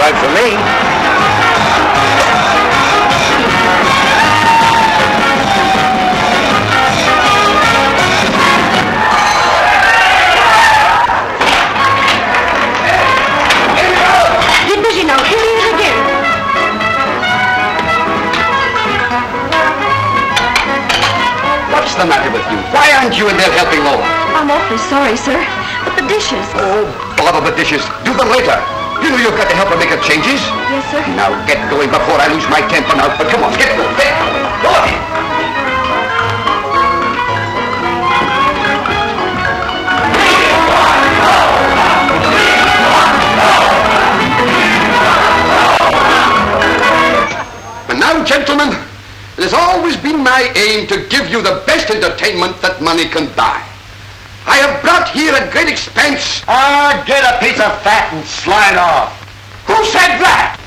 right for me. What's the matter with you? Why aren't you in there helping Lola? I'm awfully sorry, sir, but the dishes... Oh, bother the dishes. Do them later. You know you've got to help her make her changes. Yes, sir. Now get going before I lose my temper now. But come on, get going. Go on. And now, gentlemen, it has always been my aim to give you the best entertainment that money can buy. I have brought here at great expense... Get a piece of fat and slide off. Who said that?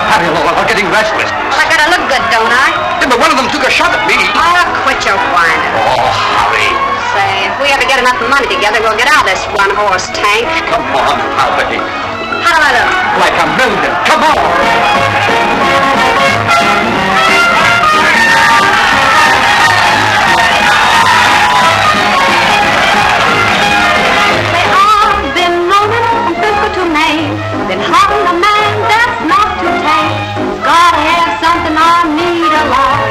Harry, Lola, we're getting restless. Well, I gotta look good, don't I? Yeah, but one of them took a shot at me. Oh, quit your whining. Oh, Harry. Say, if we ever get enough money together, we'll get out of this one-horse tank. Come on, Harry. How do I look? Like a million. Come on. Say, I've been roaming from Frisco to Maine, been hunting a man that's not too tame. Gotta have something I need a lot.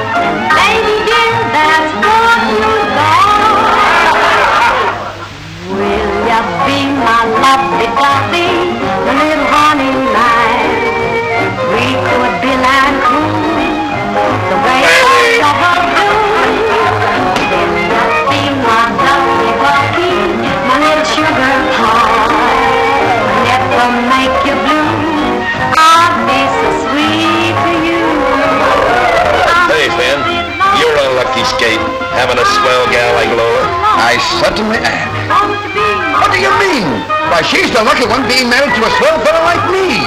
Baby dear, that's what you got. Will ya be my lovey-dovey, my little honey lamb? We could be land cool, the way I love her do. Will ya be my lovey-dovey, my little sugar pie? Never make you blue, I'll be so sweet to you. Hey, Finn, you're a lucky skate, having a swell gal like Lola. I certainly am. What do you mean? Why, she's the lucky one being married to a swell fellow like me.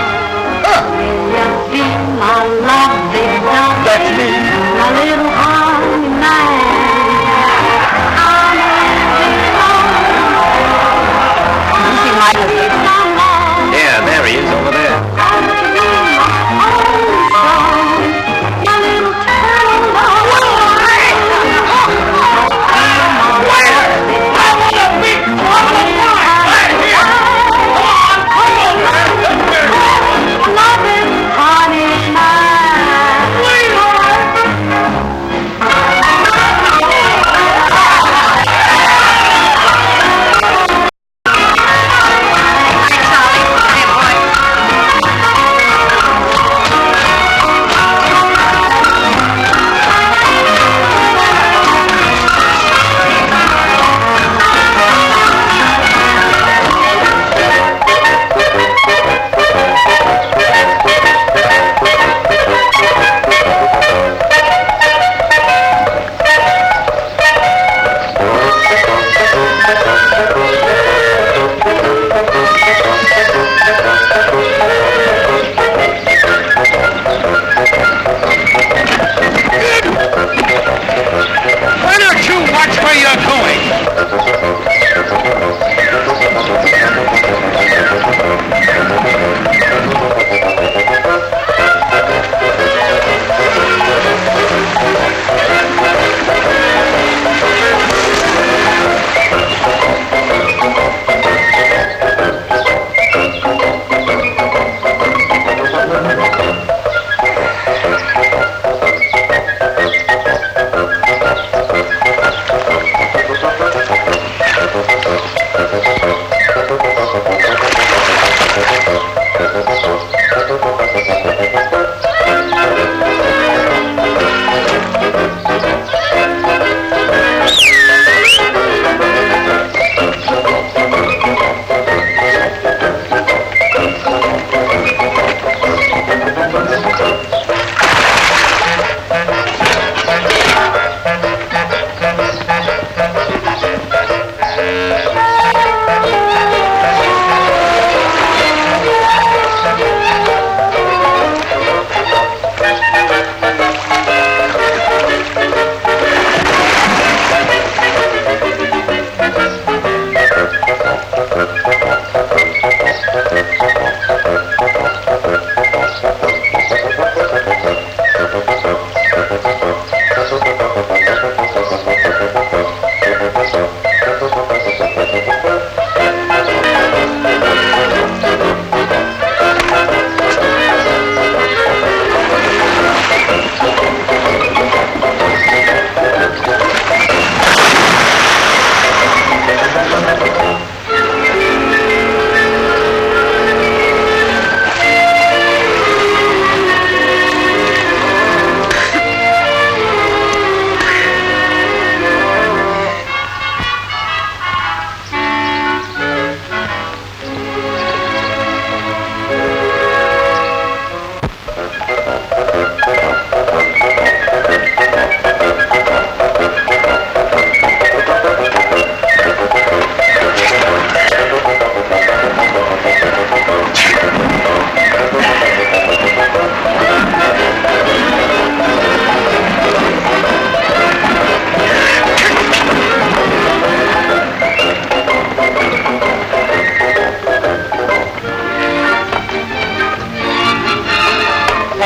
Huh? Be my lovey-dovey, That's me. my little honey man. You see my husband? Yeah, there he is over there.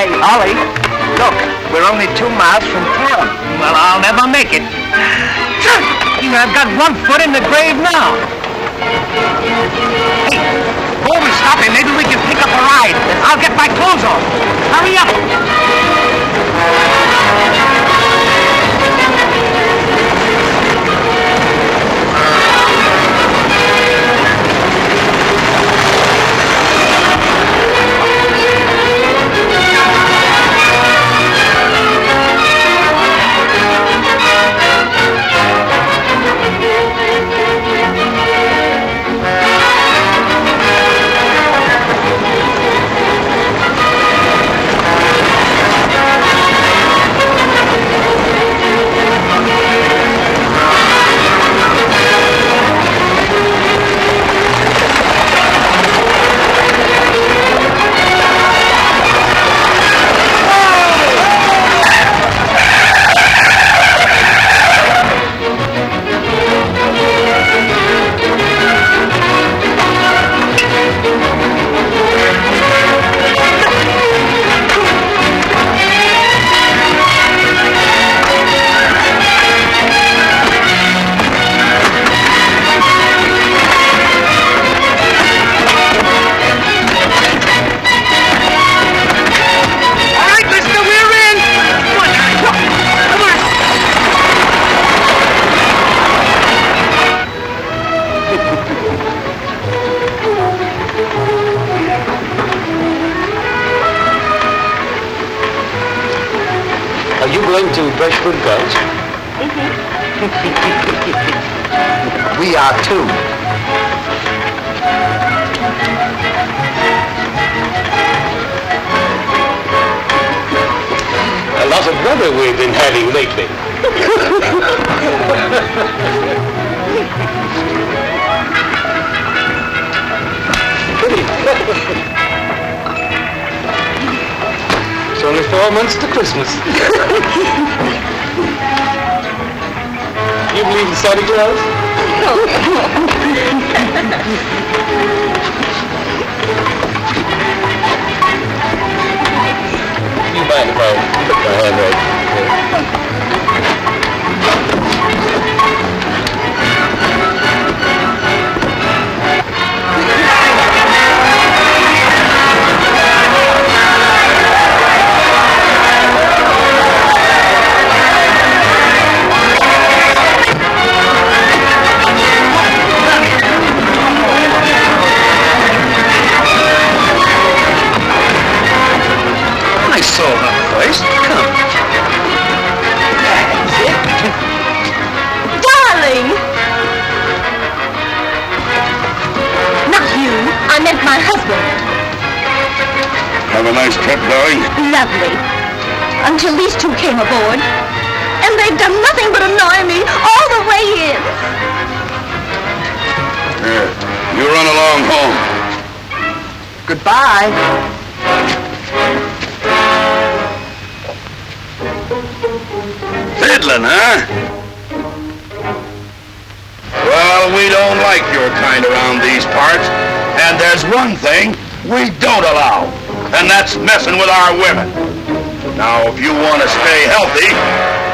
Hey, Ollie, look, we're only 2 miles from town. Well, I'll never make it. I've got 1 foot in the grave now. Hey, before we stop here, maybe we can pick up a ride. I'll get my clothes on. Hurry up. Are you going to Brushwood Gulch? We are too. A lot of weather we've been having lately. It's only 4 months to Christmas. You believe in Santa Claus? You mind if I put my hand right here? I saw her first. Come. That's it. Darling! Not you. I meant my husband. Have a nice trip, darling. Lovely. Until these two came aboard. And they've done nothing but annoy me all the way in. Here, you run along home. Goodbye. Fiddling, huh? Well, we don't like your kind around these parts. And there's one thing we don't allow, and that's messing with our women. Now, if you want to stay healthy,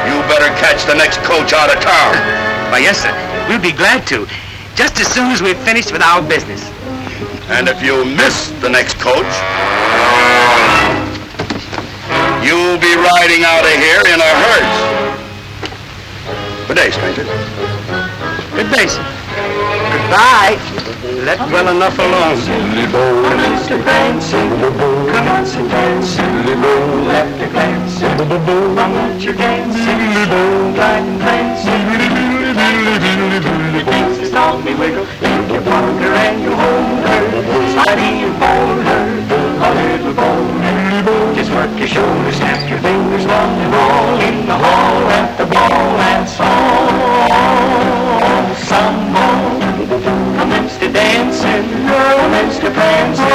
you better catch the next coach out of town. Why, yes, sir. We'll be glad to. Just as soon as we've finished with our business. And if you miss the next coach, you'll be riding out of here in a hearse. Good day, stranger. Good day, sir. Goodbye. Let well enough alone. Commence to dancing, commence to dancing, left a glance, from what you're dancing, glide and dancing, things that stop me wiggle, if you wonder and you hold her, slidey and fold her, a little boulder, just work your shoulders, snap your fingers, one and roll in the hall at the ball, that's all, some more. Commence to dancing, commence to prancing,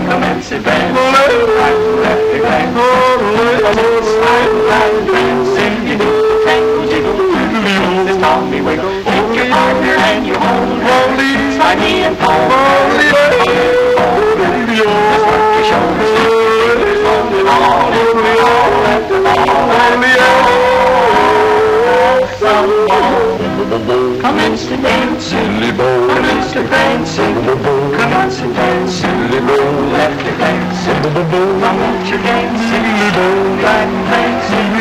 commence to dancing, left to glance, slide and dancing, you do the tangle jiggle, this Tommy wiggle, take your partner and you hold her, slide me and fold her, just work your shoulders, fingers, one and all. Won't you dance in the moonlight dancing?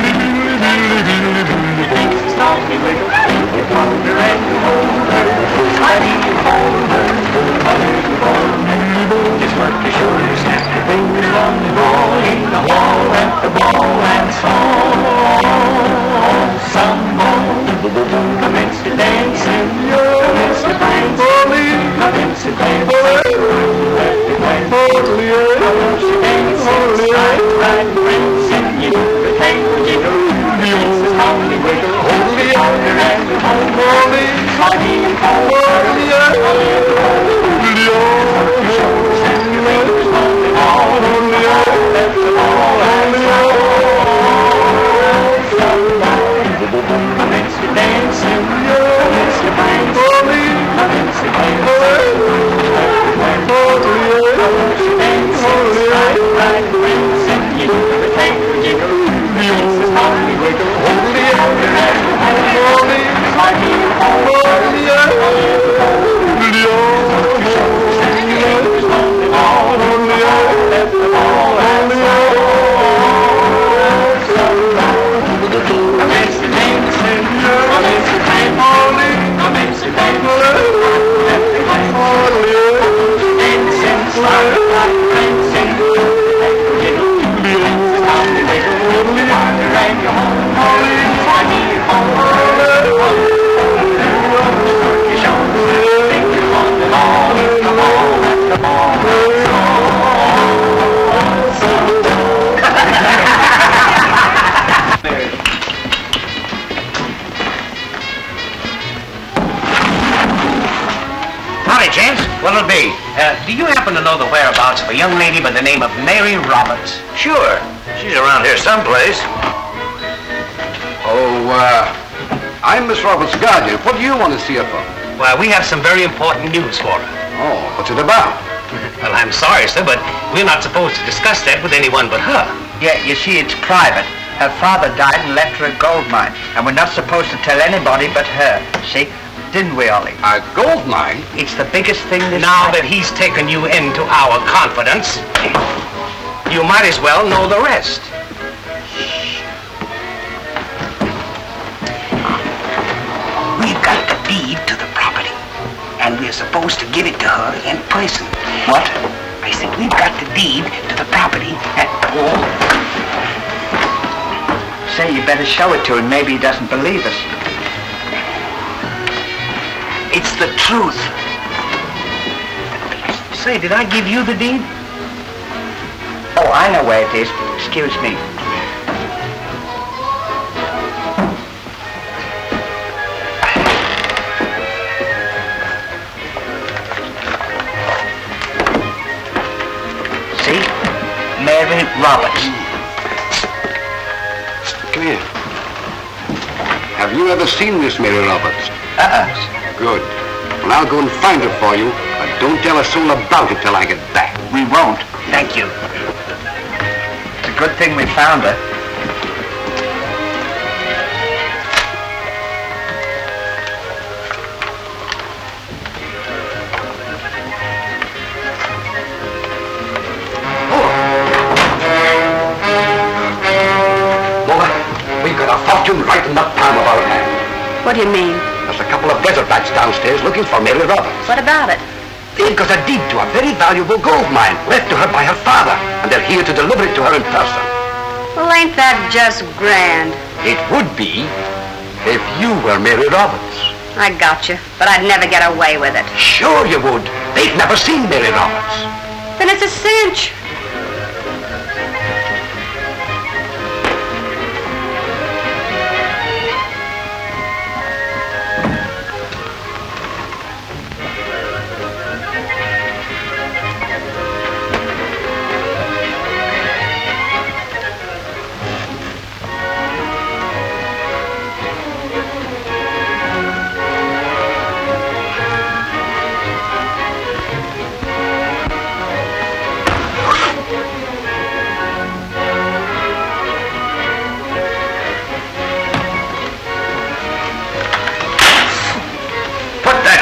Stop me, wiggle, you wonder and you hold her. I need you hold her, a little bone. Just work your shoulders, snap your fingers on the ball, in the hall, at the ball, and some ball. Commence to dancing, commence to dancing, commence to dancing. Commence to dancing, slide, ride, prancing, you do the tango jiggle. It's the Tommy wiggle, hold the other and the home rolling, sliding and falling, snap your fingers on the ball, let the ball and commence to dancing, commence to dancing, commence to dancing, slide, ride, prancing, you do the tango jiggle. It's the Tommy wiggle, hold the other and the home rolling, sliding and falling, snap your fingers on the ball, let the ball and commence to dancing, commence to dancing, commence to dancing, let the dancing, slide, ride, prancing, jiggle, it's the Tommy wiggle, hold the other and your home rolling, sliding and falling, work your shoulders, fingers on the ball, hit the ball, let the ball, Howdy, gents. What'll it be? Do you happen to know the whereabouts of a young lady by the name of Mary Roberts? Sure. She's around here someplace. I'm Miss Roberts' guardian. What do you want to see her for? Well, we have some very important news for her. Oh, what's it about? Well, I'm sorry, sir, but we're not supposed to discuss that with anyone but her. Yeah, you see, it's private. Her father died and left her a gold mine, and we're not supposed to tell anybody but her. See? Didn't we, Ollie? A gold mine? It's the biggest thing this Now that he's taken you into our confidence, you might as well know the rest. We've got the deed to the property, and we're supposed to give it to her in person. What? I said we've got the deed to the property, and... Say, you better show it to him. Maybe he doesn't believe us. It's the truth. Say, did I give you the deed? Oh, I know where it is. Excuse me. See? Mary Roberts. Come here. Have you ever seen Miss Mary Roberts? Good. Well, I'll go and find her for you, but don't tell a soul about it till I get back. We won't. Thank you. It's a good thing we found her. Mother, we've got a fortune right in the palm of our hand. What do you mean? There's a couple of desert rats downstairs looking for Mary Roberts. What about it? They've got a deed to a very valuable gold mine left to her by her father, and they're here to deliver it to her in person. Well, ain't that just grand? It would be if you were Mary Roberts. I got you, but I'd never get away with it. Sure you would. They've never seen Mary Roberts. Then it's a cinch.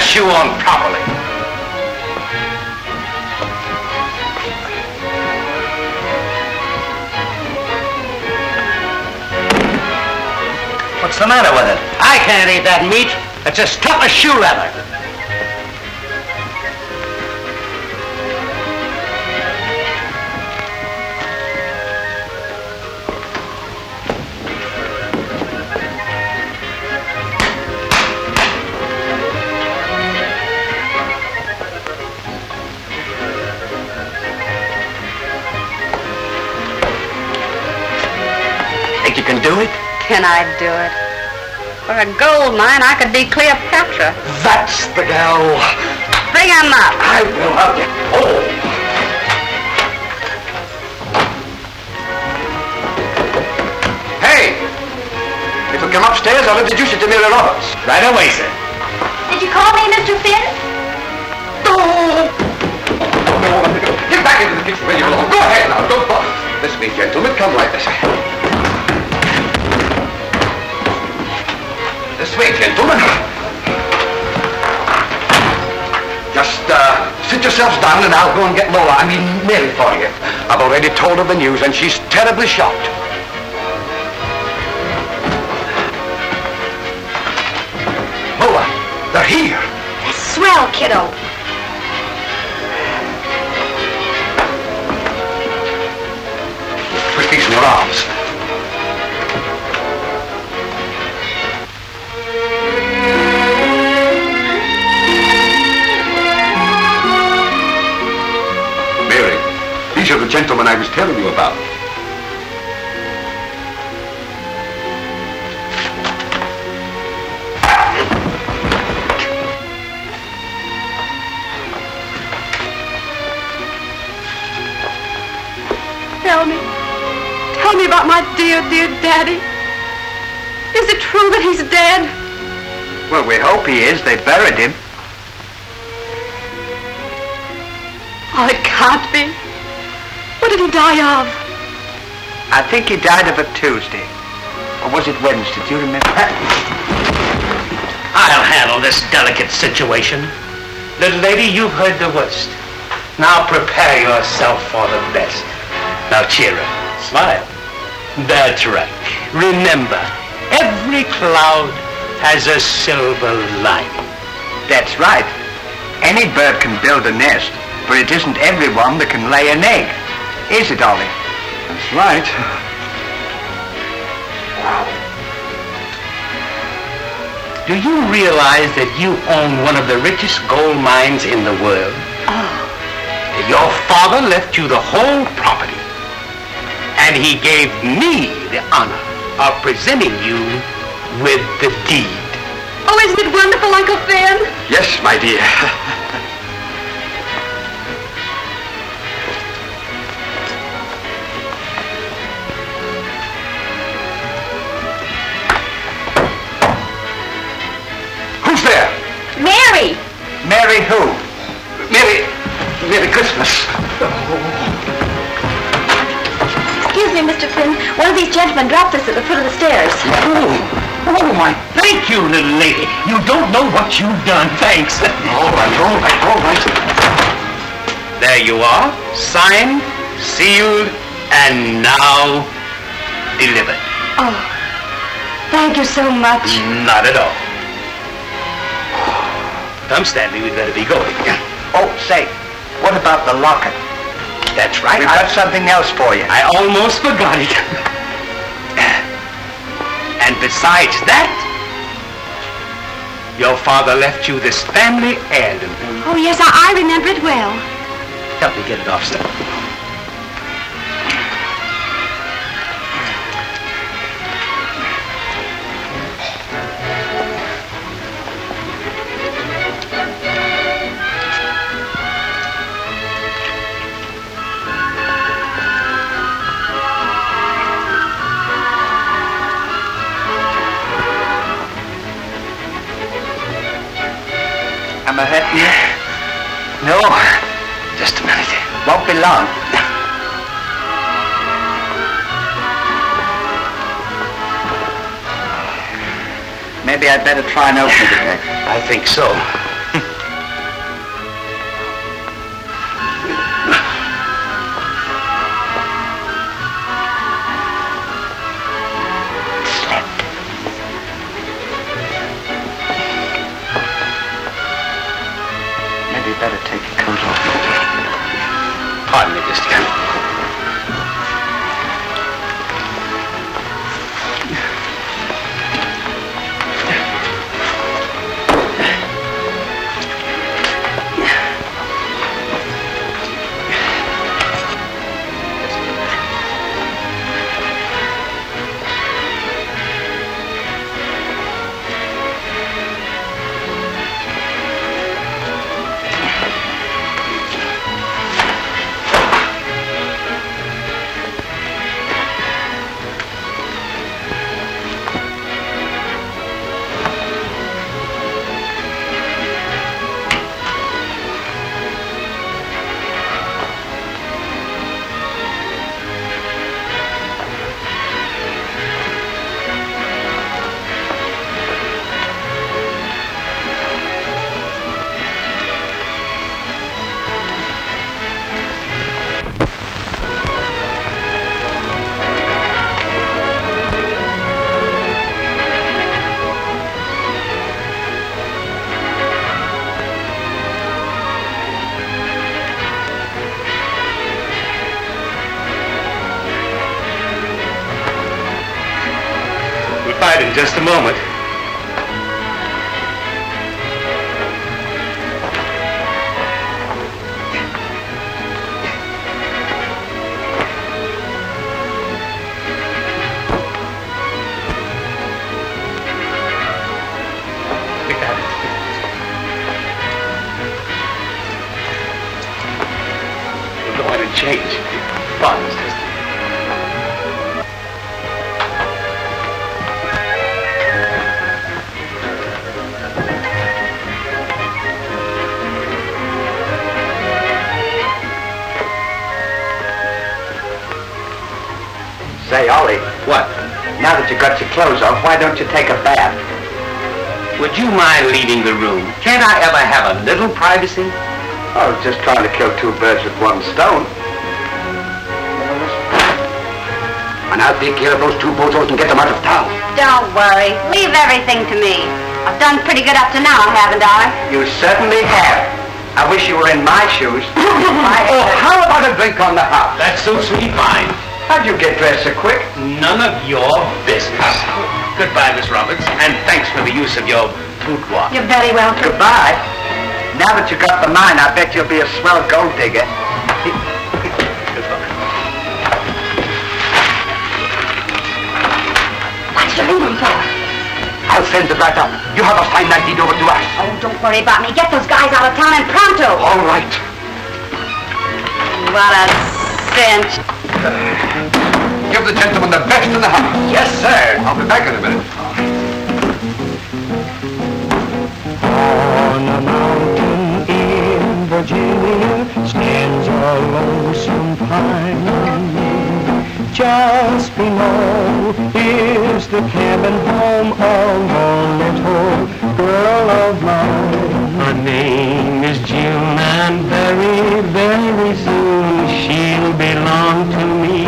Shoe on properly. What's the matter with it? I can't eat that meat. It's as tough as shoe leather. Think you can do it? Can I do it? For a gold mine, I could be Cleopatra. That's the gal. Bring him up. I will have you. Oh! Hey! If you come upstairs, I'll introduce you to Mary Roberts. Right away, sir. Did you call me, Mr. Finn? Get back into the kitchen where you belong. Go ahead now, don't bother. Listen, me gentlemen, come right this way. This way, gentlemen. Just sit yourselves down and I'll go and get Lola, Mary for you. I've already told her the news and she's terribly shocked. Lola, they're here. Swell, kiddo. Twist these in your arms. Mary, these are the gentlemen I was telling you about. Tell me about my dear, dear daddy. Is it true that he's dead? Well, we hope he is. They buried him. Oh, it can't be. What did he die of? I think he died of a Tuesday. Or was it Wednesday? Do you remember? I'll handle this delicate situation. Little lady, you've heard the worst. Now prepare yourself for the best. Now cheer up. Smile. That's right. Remember, every cloud has a silver lining. That's right. Any bird can build a nest, but it isn't everyone that can lay an egg. Is it, Ollie? That's right. Do you realize that you own one of the richest gold mines in the world? Oh. Your father left you the whole property. And he gave me the honor of presenting you with the deed. Oh, isn't it wonderful, Uncle Finn? Yes, my dear. Who's there? Mary! Mary who? Merry Christmas. Excuse me, Mr. Finn. One of these gentlemen dropped us at the foot of the stairs. Oh, my, thank you, little lady. You don't know what you've done. Thanks. All right. There you are, signed, sealed, and now delivered. Oh, thank you so much. Not at all. Come, Stanley, we'd better be going. Oh, say, what about the locket? That's right. We've got something else for you. I almost forgot it. And besides that, your father left you this family heirloom. Oh, yes, I remember it well. Help me get it off, sir. Am I hurting you? No. Just a minute. Won't be long. Maybe I'd better try and open it again. I think so. Pardon me just a minute. In just a moment. We'll go ahead and change. Pardon, Mr. Say, Ollie. What? Now that you got your clothes off, why don't you take a bath? Would you mind leaving the room? Can't I ever have a little privacy? I was just trying to kill two birds with one stone. And I'll take care of those two bozos and get them out of town. Don't worry. Leave everything to me. I've done pretty good up to now, haven't I? You certainly have. I wish you were in my shoes. Oh, how about a drink on the house? That suits me fine. How'd you get dressed so quick? None of your business. Goodbye, Miss Roberts, and thanks for the use of your boudoir. You're very welcome. Goodbye. Now that you got the mine, I bet you'll be a swell gold digger. Goodbye. What's you leaving for? I'll send it right up. You have a fine night deed over to us. Oh, don't worry about me. Get those guys out of town and pronto. All right. What a cinch. Give the gentleman the best in the house. Yes, sir. I'll be back in a minute. On a mountain in Virginia stands a lonesome pine. Just below is the cabin home of a little girl of mine. Her name is June, and very, very soon she'll belong to me.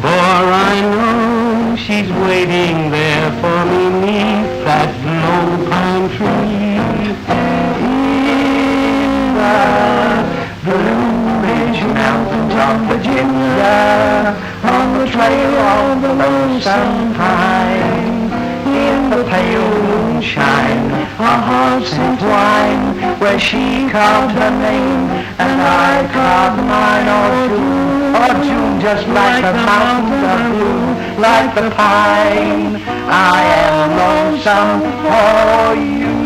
For I know she's waiting there for me neath that low pine tree. In the Blue Ridge Mountains of Virginia, on the trail of the lonesome pine, in the pale moonshine, our hearts entwine, where she carved her name and I carved mine. Or June, just like the mountains are blue, like the pine, I am lonesome for you.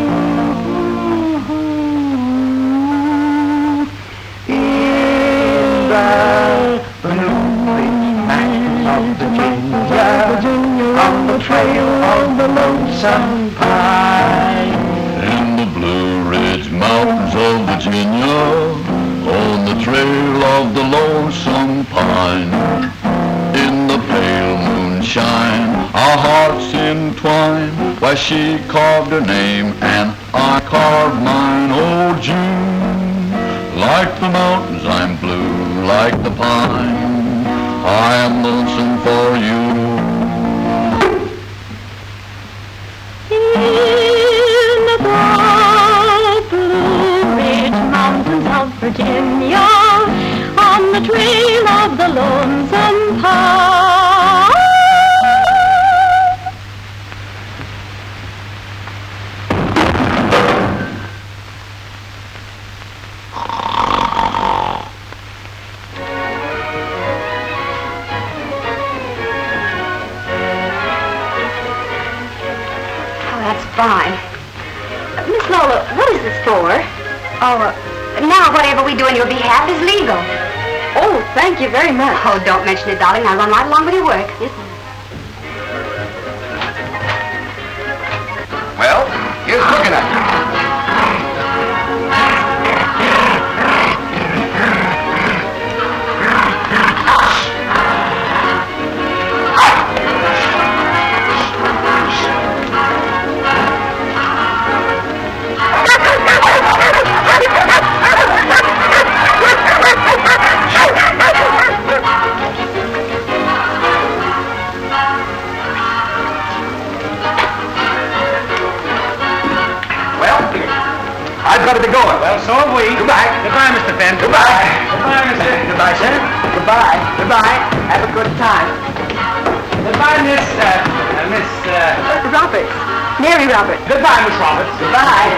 In the Blue Ridge Mountains of Virginia, on the trail of the lonesome pine. In the Blue Ridge Mountains of Virginia, on the trail of the lonesome pine, in the pale moonshine, our hearts entwine, where she carved her name and I carved mine. Oh, June, like the mountains I'm blue, like the pine, I am lonesome for you. In the broad Blue Ridge Mountains of Virginia, the trail of the lonesome pine. Oh, that's fine. Miss Lola, what is this for? Oh, now whatever we do on your behalf is legal. Oh, thank you very much. Oh, don't mention it, darling. I'll run right along with your work. Yes, ma'am. Well, here's looking at you. I've got to be going. Well, so have we. Goodbye. Goodbye, Mr. Fenn. Goodbye. Goodbye, Mr. Goodbye, sir. Goodbye. Goodbye. Have a good time. Goodbye, Miss Roberts. Mary Roberts. Goodbye, Miss Roberts. Goodbye.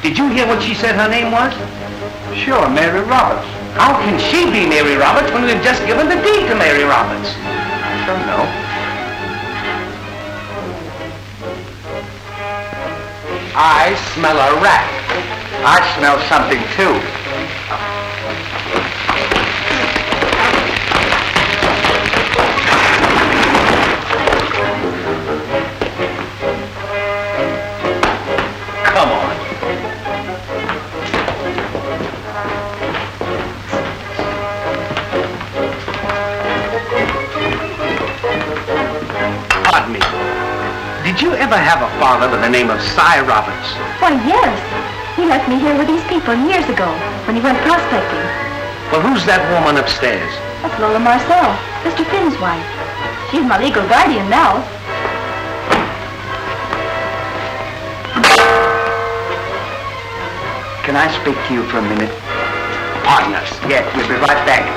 Did you hear what she said her name was? Sure, Mary Roberts. How can she be Mary Roberts when we've just given the deed to Mary Roberts? I don't know. I smell a rat. I smell something, too. Come on. Pardon me. Did you ever have a father with the name of Cy Roberts? Why, yes. He left me here with these people years ago when he went prospecting. Well, who's that woman upstairs? That's Lola Marcel, Mr. Finn's wife. She's my legal guardian now. Can I speak to you for a minute? Pardon us. Yes, we'll be right back.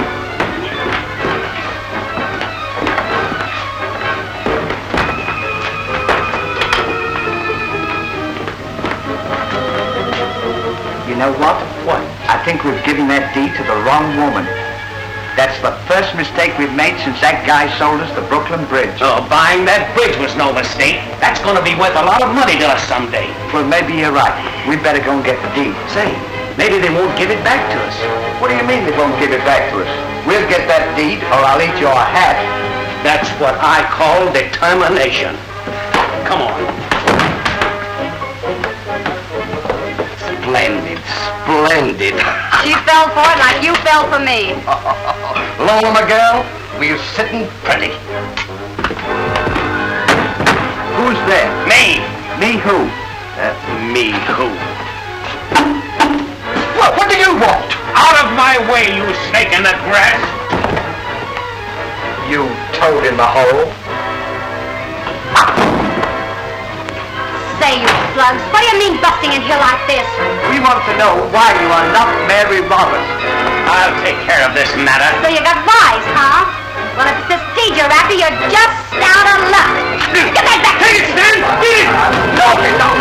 You know what? What? I think we've given that deed to the wrong woman. That's the first mistake we've made since that guy sold us the Brooklyn Bridge. Oh, buying that bridge was no mistake. That's going to be worth a lot of money to us someday. Well, maybe you're right. We'd better go and get the deed. Say, maybe they won't give it back to us. What do you mean they won't give it back to us? We'll get that deed or I'll eat your hat. That's what I call determination. Come on. Splendid, splendid. She fell for it like you fell for me. Lola, my girl, we're sitting pretty. Who's there? Me. Me who? Me who? What do you want? Out of my way, you snake in the grass. You toad in the hole. Say, you slugs, what do you mean busting in here like this? We want to know why you are not Mary Roberts. I'll take care of this matter. So you got wise, huh? Well, if it's this deed you're after, you're just out of luck. Get that back! Take it, Stan! Get it!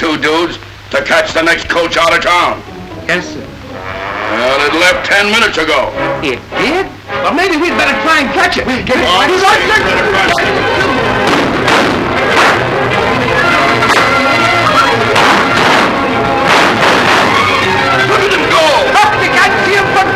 two dudes to catch the next coach out of town. Yes, sir. Well, it left 10 minutes ago. It did? Well, maybe we'd better try and catch it. Get it? Oh, He's say, right you there. better catch it. Look at him go! You can't see him from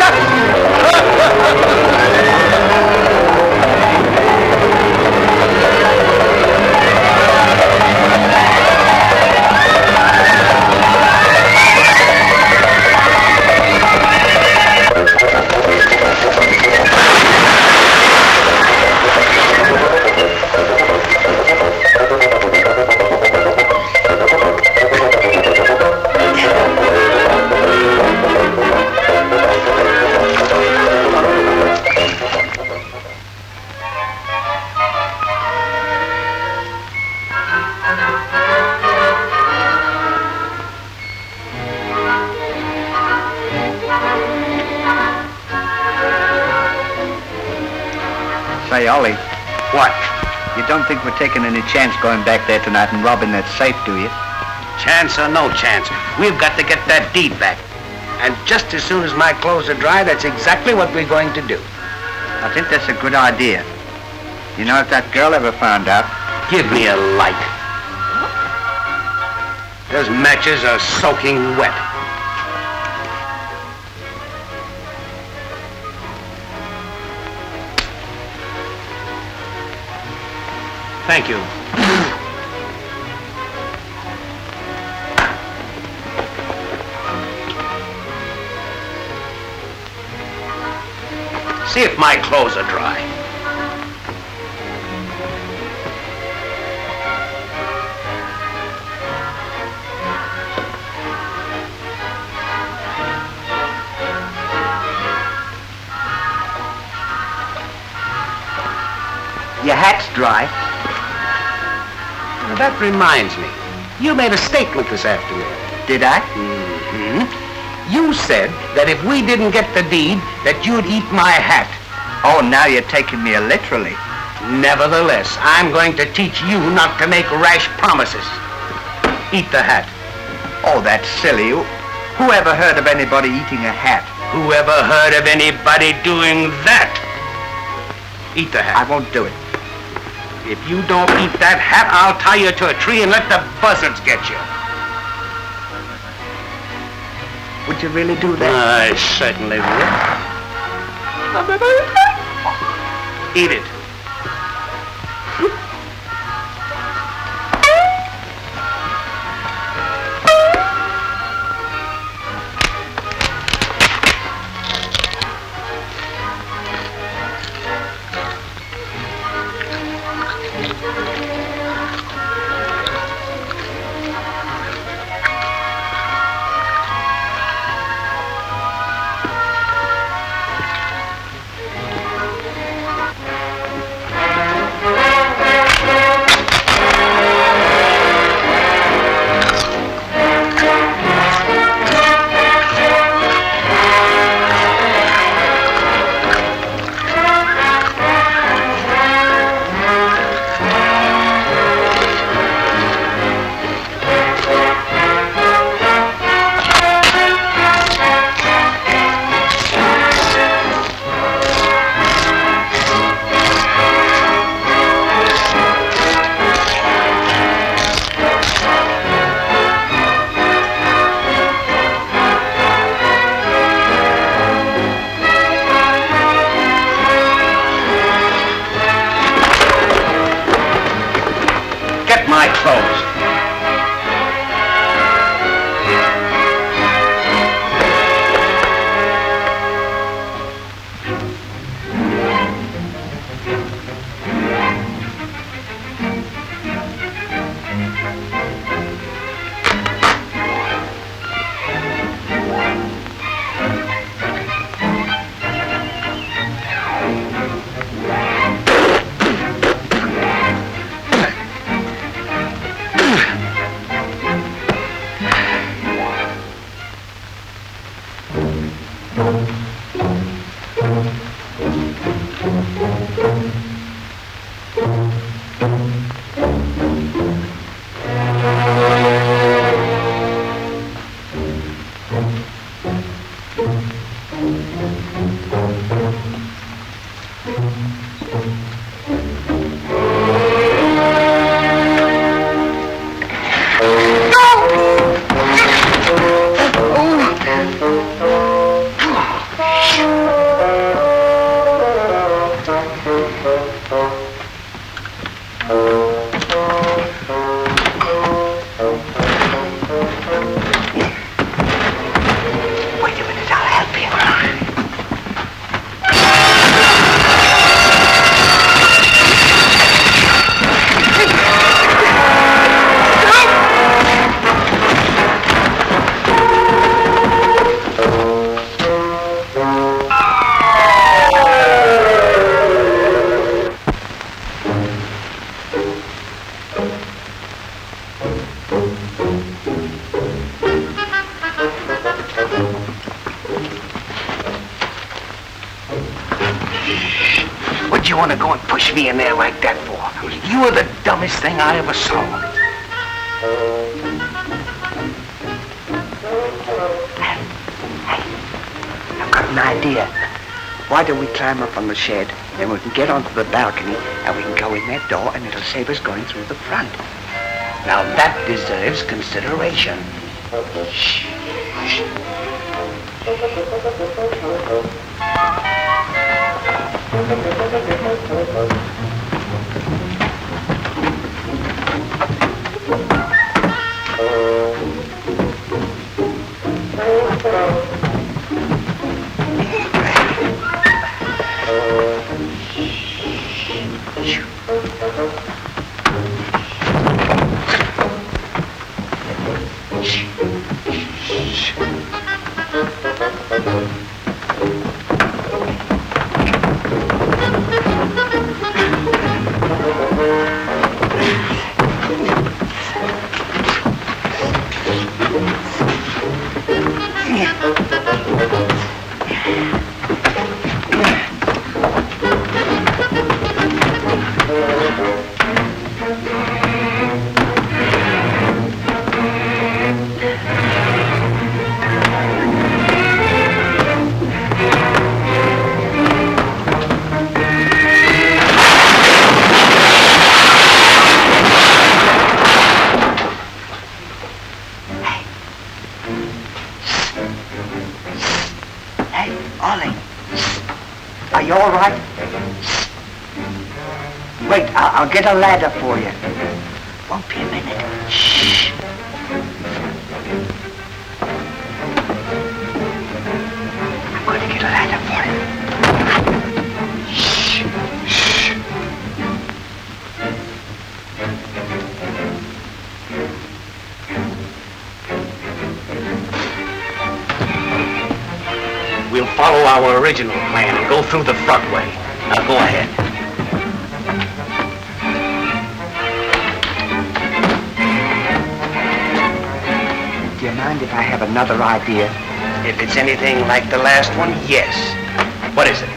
Say, Ollie, What? you don't think we're taking any chance going back there tonight and robbing that safe, do you? Chance or no chance, we've got to get that deed back. And just as soon as my clothes are dry, that's exactly what we're going to do. I think that's a good idea. You know, if that girl ever found out... Give me a light. Those matches are soaking wet. Thank you. See if my clothes are dry. Your hat's dry. Well, that reminds me. You made a statement this afternoon. Did I? Mm-hmm. You said that if we didn't get the deed, that you'd eat my hat. Oh, now you're taking me literally. Nevertheless, I'm going to teach you not to make rash promises. Eat the hat. Oh, that's silly. Who ever heard of anybody eating a hat? Whoever heard of anybody doing that? Eat the hat. I won't do it. If you don't eat that hat, I'll tie you to a tree and let the buzzards get you. Would you really do that? I certainly would. Eat it. My clothes. What'd you want to go and push me in there like that for? You were the dumbest thing I ever saw. Hey, I've got an idea. Why don't we climb up on the shed, then we can get onto the balcony, and we can go in that door, and it'll save us going through the front. Now that deserves consideration. Shh. Are you all right? Wait, I'll get a ladder for you. Won't be a minute. Shh. I'm going to get a ladder for you. Shh. Shh. We'll follow our original plan and go through the front way. Now go ahead. Do you mind if I have another idea? If it's anything like the last one, yes. What is it?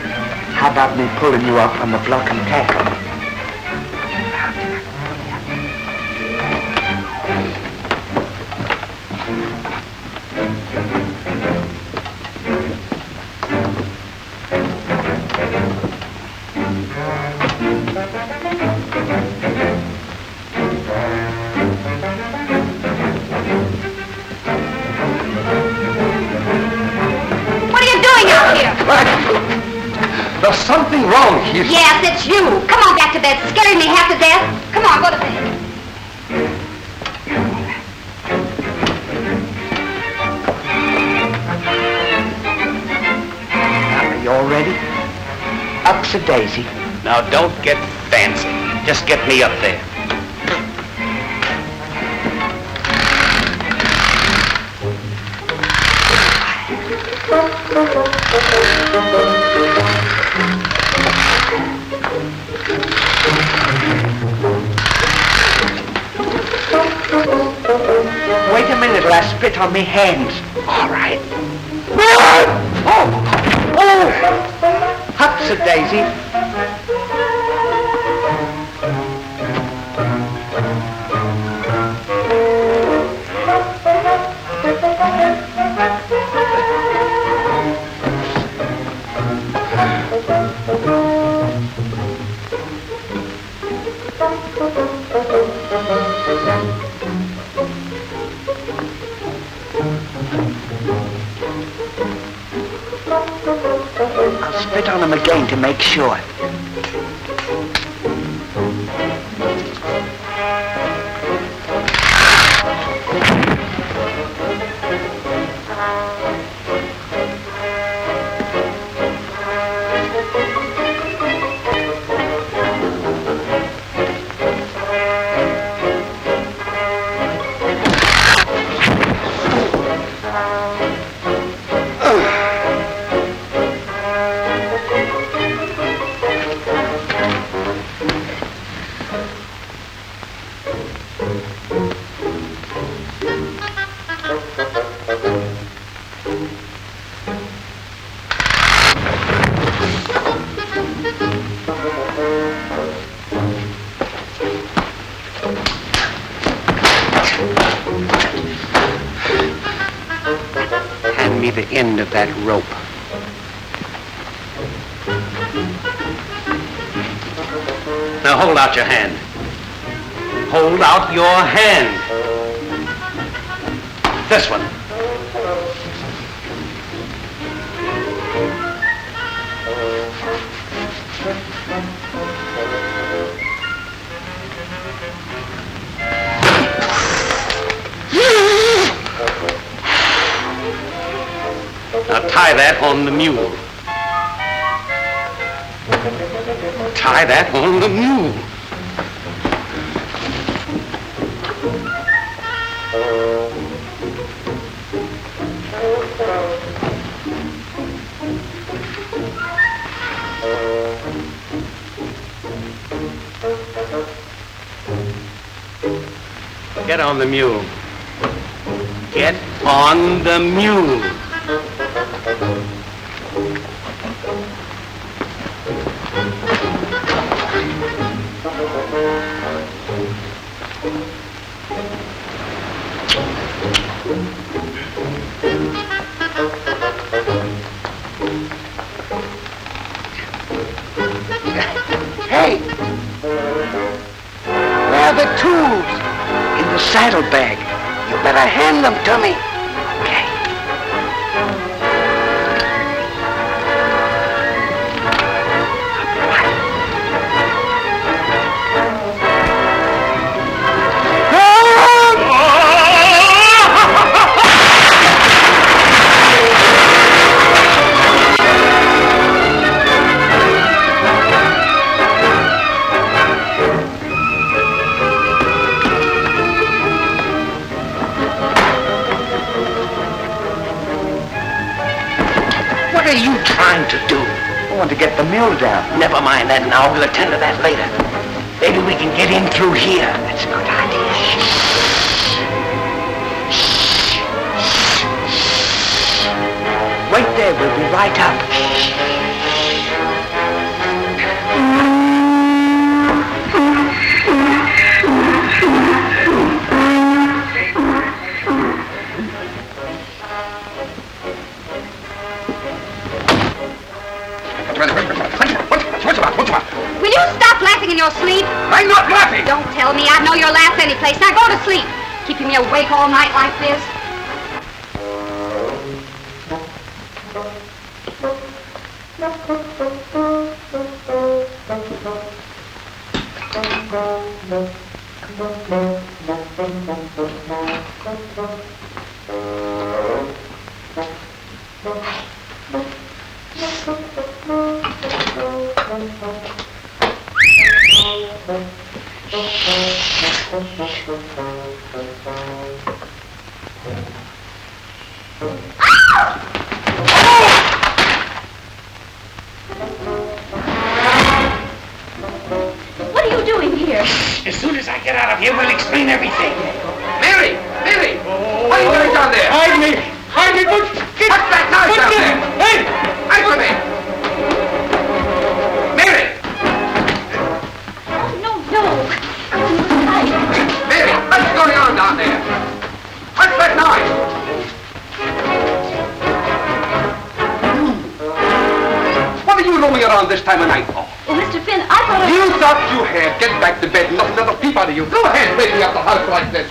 How about me pulling you up on the block and tackle? There's something wrong here. Yes, it's you. Come on back to bed. Scaring me half to death. Come on, go to bed. Are you all ready? Up's a daisy. Now don't get fancy. Just get me up there. Wait a minute, or I'll spit on me hands. All right. Oh! Hups a daisy. I'll spit on them again to make sure. Hand me the end of that rope. Now hold out your hand. Hold out your hand. This one. Now tie that on the mule. Tie that on the mule. Get on the mule. Get on the mule. Hey! Where are the tools? In the saddlebag. You better hand them to me. Okay. What are you trying to do? I want to get the mill down. Never mind that now. We'll attend to that later. Maybe we can get in through here. That's a good idea. Wait there, we'll be right up. Will you stop laughing in your sleep? I'm not laughing! Don't tell me. I'd know your laugh any place. Now go to sleep. Keeping me awake all night like this. What are you doing here? As soon as I get out of here, we'll explain everything. Mary! Mary! What are you doing down there? Hide me! Hide me! Put that knife down there! Hey! Answer me! Mary! No. Mary, what's going on down there? What's that noise? What are you roaming around this time of night for? Oh, Mr. Finn, I thought You thought you had. Get back to bed and not another peep out of you. Go ahead, waking up the house like this.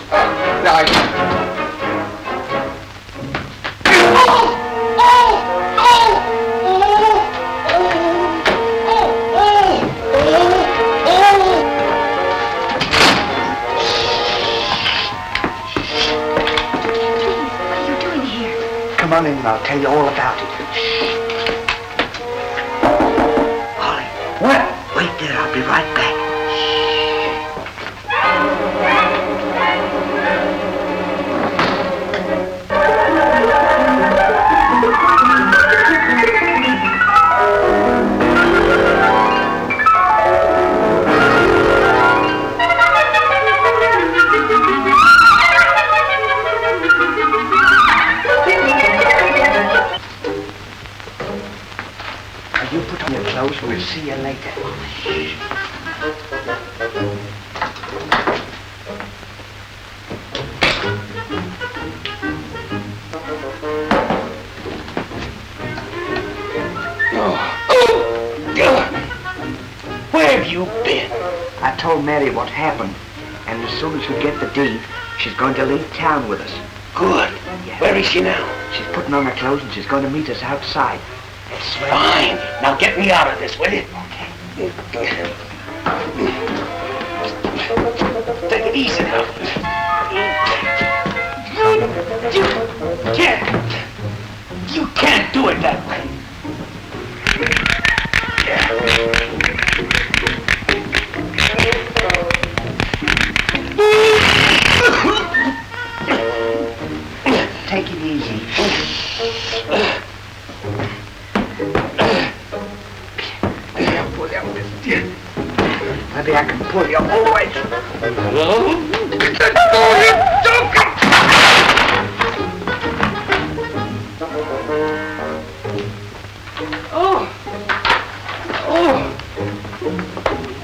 and I'll tell you all about it. Holly. What? Wait there, I'll be right back. You put on your clothes, we'll see you later. Where have you been? I told Mary what happened, and as soon as we get the deed, she's going to leave town with us. Good. Yeah. Where is she now? She's putting on her clothes and she's going to meet us outside. It's fine. Now get me out of this, will you? Okay. Take it easy now. You can't do it that way. Take it easy. Maybe I can pull you all right.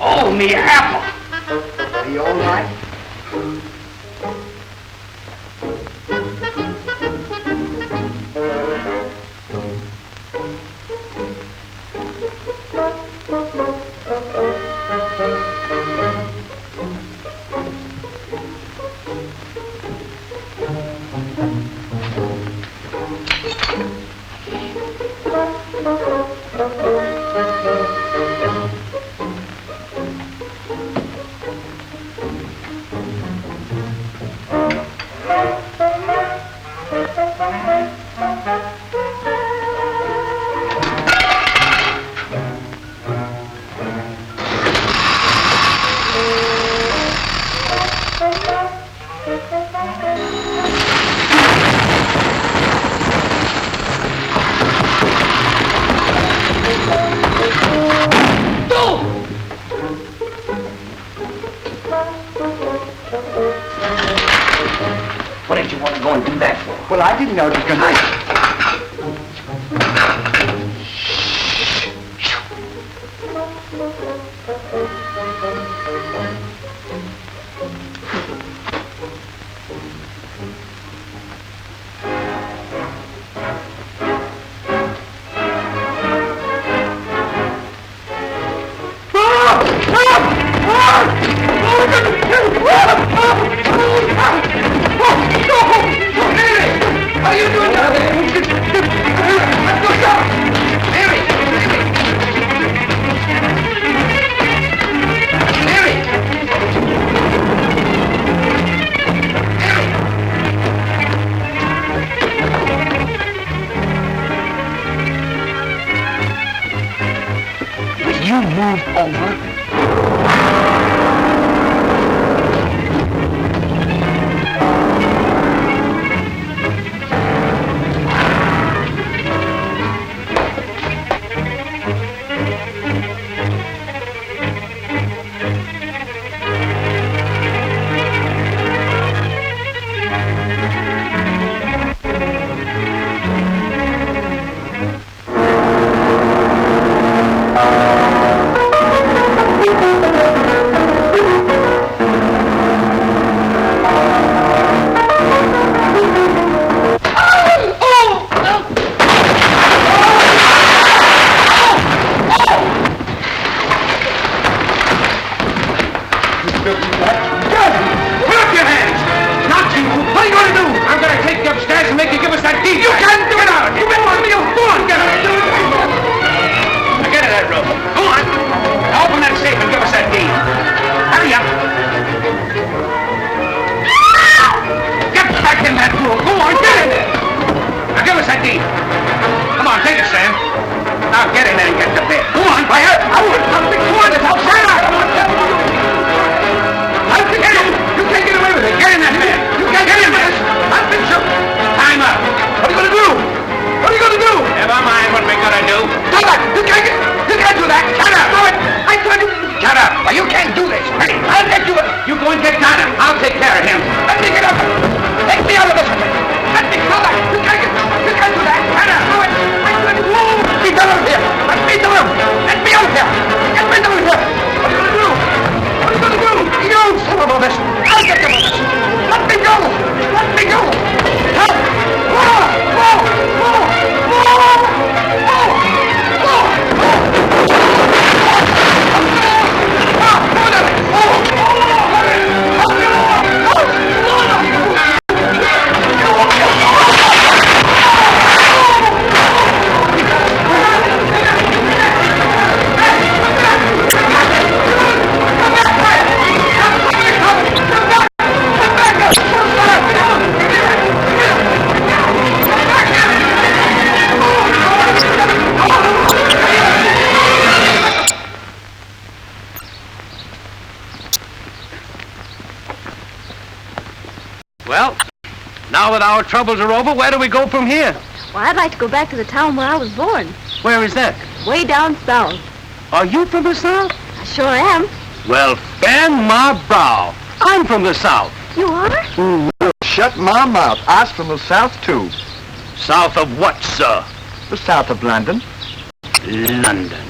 Oh, me apple. Are you all right? What did you want to go and do that for? Well, I didn't know it was going to... How you doing down there? Let's go stop! Mary! Mary! Will you move over? Now get in there and get to bed. Go on, fire! I want something more than help. Shut up! Get in! You can't get away with it! Get in that man! You can't get in there! I'll fix you! Time up! What are you gonna do? What are you gonna do? Never mind what we're gonna do. Stop it! You can't do that! Shut up! Do it! I told you! Shut up! Well, you can't do this! Hey, I'll get you! You go and get Donna. I'll take care of him. Let me get up! Take me out of this! Let me do that! You can't do that! Shut up! Do it! I told you! Let me down here! Let me down! Let me out here! Get me down here! What are you gonna do? What are you gonna do? You son of a bitch! I'll get you! Let me go! Let me go! Help! Whoa! Whoa! Whoa! Well, now that our troubles are over, where do we go from here? Well, I'd like to go back to the town where I was born. Where is that? Way down south. Are you from the South? I sure am. Well, fan my brow. I'm from the South. You are? Shut my mouth. I's from the South, too. South of what, sir? The south of London. London.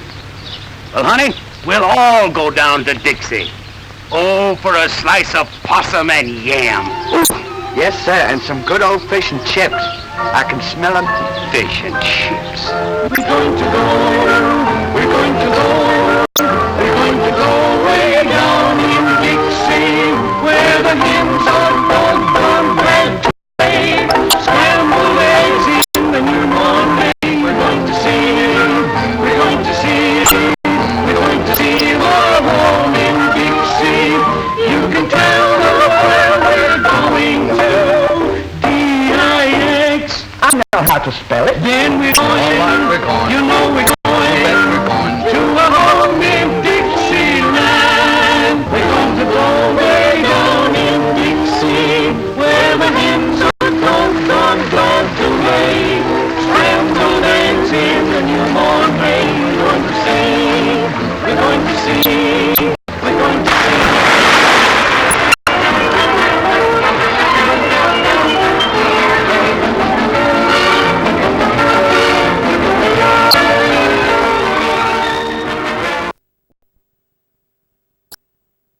Well, honey, we'll all go down to Dixie. Oh, for a slice of possum and yam. Yes, sir, and some good old fish and chips. I can smell them. Fish and chips. We're going to go, we're going to go, we're going to go way down in Dixie, where the hymns are born bread to play, scrambled eggs in the newborn day. We're going to see, we're going to see, we're going to see our home in Dixie. You can tell her where we're going to. D-I-X. I know how to spell it. Then we're going, you know